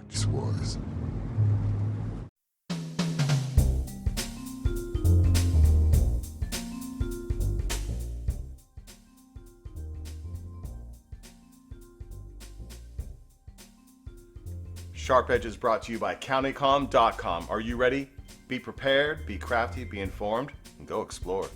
Watch Wars. Sharp Edge is brought to you by countycom.com. Are you ready? Be prepared, be crafty, be informed, and go explore.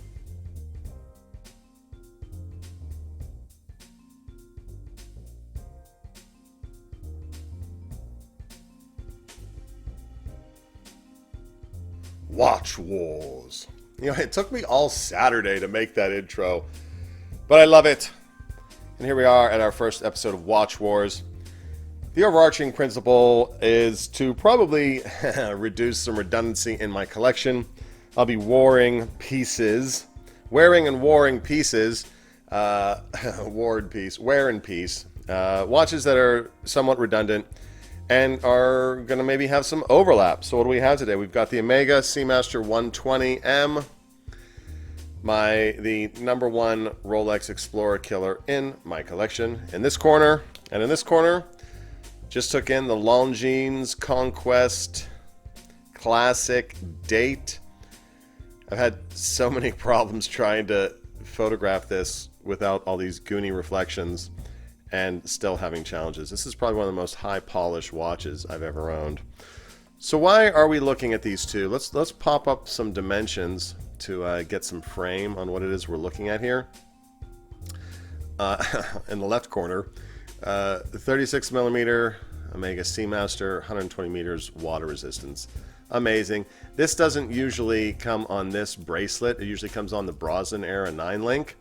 Watch Wars. You know, it took me all Saturday to make that intro, but I love it. And here we are at our first episode of Watch Wars. The overarching principle is to probably reduce some redundancy in my collection. I'll be wearing and warring pieces, wear and piece, watches that are somewhat redundant and are going to maybe have some overlap. So what do we have today? We've got the Omega Seamaster 120M, the number one Rolex Explorer killer in my collection. In this corner, just took in the Longines Conquest Classic Date. I've had so many problems trying to photograph this without all these goony reflections and still having challenges. This is probably one of the most high polished watches I've ever owned. So why are we looking at these two? Let's pop up some dimensions to get some frame on what it is we're looking at here. In the left corner, 36 millimeter Omega Seamaster, 120 meters water resistance. Amazing. This doesn't usually come on this bracelet. It usually comes on the Brosnan era 9 link.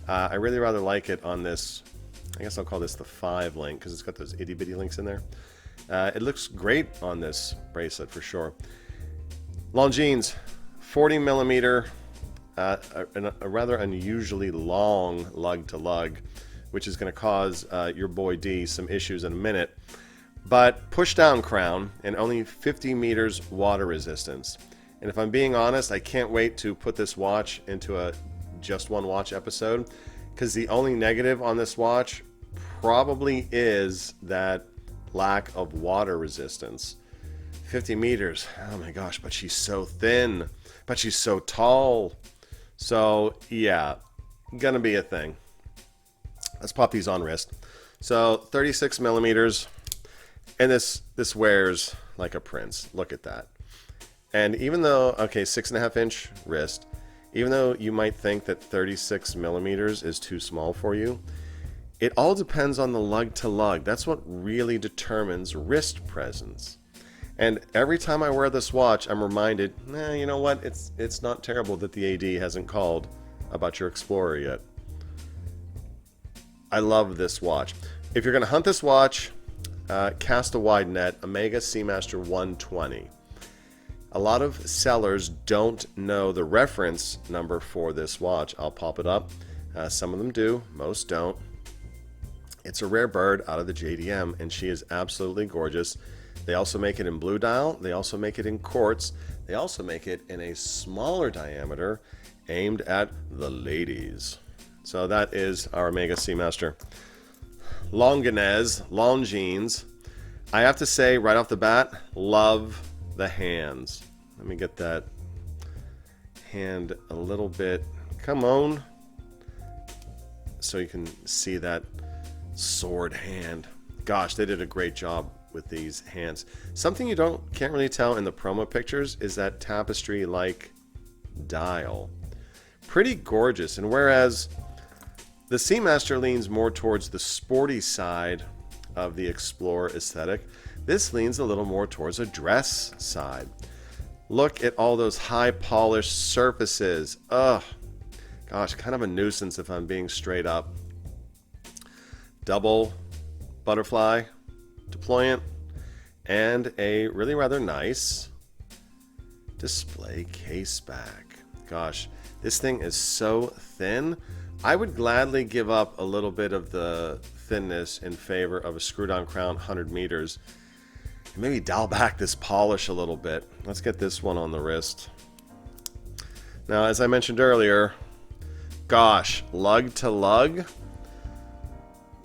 I really rather like it on this. I guess I'll call this the 5 link because it's got those itty bitty links in there. It looks great on this bracelet for sure. Longines, 40 millimeter, a rather unusually long lug to lug, which is going to cause your boy D some issues in a minute. But push down crown and only 50 meters water resistance. And if I'm being honest, I can't wait to put this watch into a just one watch episode, because the only negative on this watch probably is that lack of water resistance. 50 meters, oh my gosh, but she's so thin, but she's so tall. So yeah, gonna be a thing. Let's pop these on wrist. So 36 millimeters, and this wears like a prince. Look at that. And even though, okay, 6.5 inch wrist, even though you might think that 36 millimeters is too small for you, it all depends on the lug to lug. That's what really determines wrist presence. And every time I wear this watch, I'm reminded, you know what? It's not terrible that the AD hasn't called about your Explorer yet. I love this watch. If you're going to hunt this watch, cast a wide net. Omega Seamaster 120. A lot of sellers don't know the reference number for this watch. I'll pop it up. Some of them do, most don't. It's a rare bird out of the JDM, and she is absolutely gorgeous. They also make it in blue dial. They also make it in quartz. They also make it in a smaller diameter aimed at the ladies. So that is our Omega Seamaster. Longines. I have to say right off the bat, love the hands. Let me get that hand a little bit. Come on. So you can see that sword hand. Gosh, they did a great job with these hands. Something you can't really tell in the promo pictures is that tapestry-like dial. Pretty gorgeous. And whereas the Seamaster leans more towards the sporty side of the Explorer aesthetic, this leans a little more towards a dress side. Look at all those high polished surfaces. Ugh. Gosh, kind of a nuisance if I'm being straight up. Double butterfly deployant and a really rather nice display case back. Gosh, this thing is so thin. I would gladly give up a little bit of the thinness in favor of a screw-down crown 100 meters. And maybe dial back this polish a little bit. Let's get this one on the wrist. Now, as I mentioned earlier, gosh, lug to lug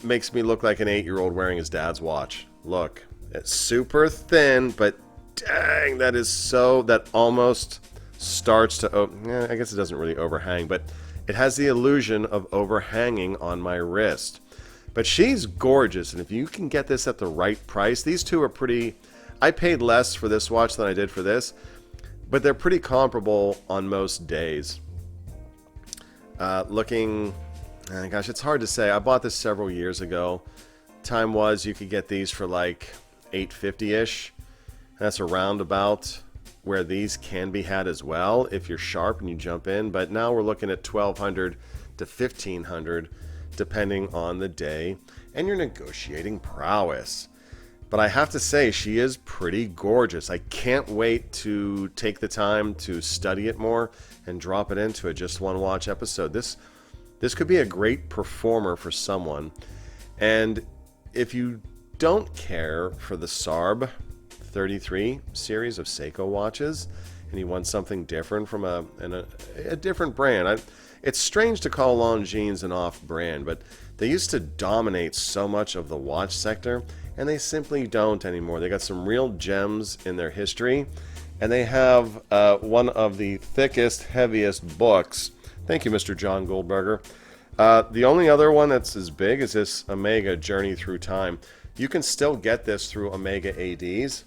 makes me look like an 8-year-old wearing his dad's watch. Look, It's super thin, but dang, that almost starts to, I guess it doesn't really overhang, but it has the illusion of overhanging on my wrist. But she's gorgeous, and if you can get this at the right price, these two are pretty, I paid less for this watch than I did for this, but they're pretty comparable on most days. Gosh, it's hard to say. I bought this several years ago. Time was you could get these for like $850-ish. That's around about where these can be had as well if you're sharp and you jump in. But now we're looking at $1,200 to $1,500 depending on the day and your negotiating prowess. But I have to say, she is pretty gorgeous. I can't wait to take the time to study it more and drop it into a Just One Watch episode. This could be a great performer for someone. And if you don't care for the SARB 33 series of Seiko watches and you want something different from a different brand, it's strange to call Longines an off-brand, but they used to dominate so much of the watch sector, and they simply don't anymore. They got some real gems in their history, and they have one of the thickest, heaviest books. Thank you, Mr. John Goldberger. The only other one that's as big is this Omega Journey Through Time. You can still get this through Omega ADs,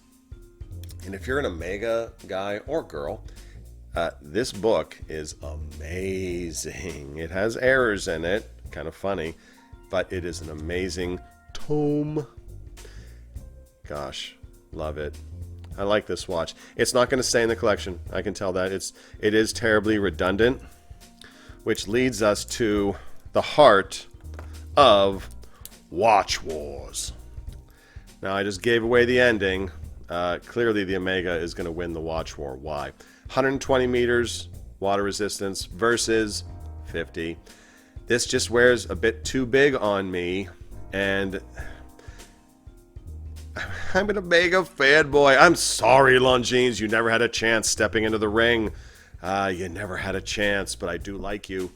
and if you're an Omega guy or girl, this book is amazing. It has errors in it, kind of funny, but it is an amazing tome. Gosh, love it. I like this watch. It's not going to stay in the collection. I can tell that. It is terribly redundant, which leads us to the heart of Watch Wars. Now, I just gave away the ending. Clearly, the Omega is going to win the watch war. Why? 120 meters water resistance versus 50. This just wears a bit too big on me, and I'm an Omega fanboy. I'm sorry, Longines. You never had a chance stepping into the ring. You never had a chance, but I do like you.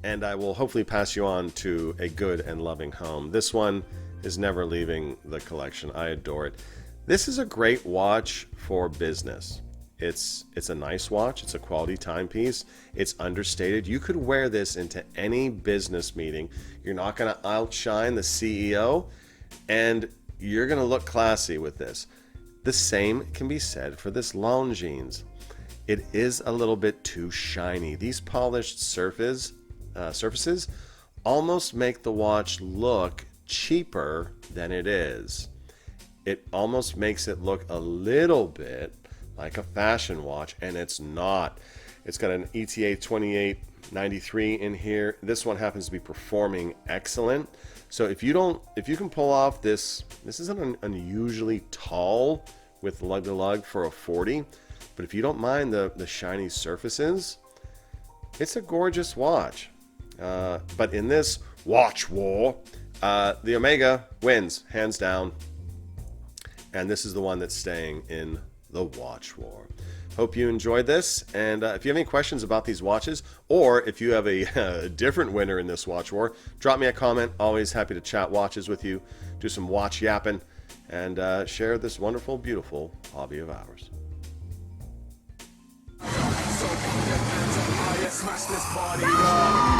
And I will hopefully pass you on to a good and loving home. This one is never leaving the collection. I adore it. This is a great watch for business. It's a nice watch. It's a quality timepiece. It's understated. You could wear this into any business meeting. You're not going to outshine the CEO, and you're going to look classy with this. The same can be said for this Longines. It is a little bit too shiny. These polished surfaces almost make the watch look cheaper than it is. It almost makes it look a little bit like a fashion watch, and it's not. It's got an ETA 2893 in here. This one happens to be performing excellent. So if you can pull off this isn't unusually tall with lug to lug for a 40, but if you don't mind the shiny surfaces, it's a gorgeous watch. But in this watch war, the Omega wins hands down, and this is the one that's staying in the watch war. Hope you enjoyed this, and if you have any questions about these watches, or if you have a different winner in this watch war, drop me a comment. Always happy to chat watches with you, do some watch yapping, and share this wonderful, beautiful hobby of ours. Smash this body up.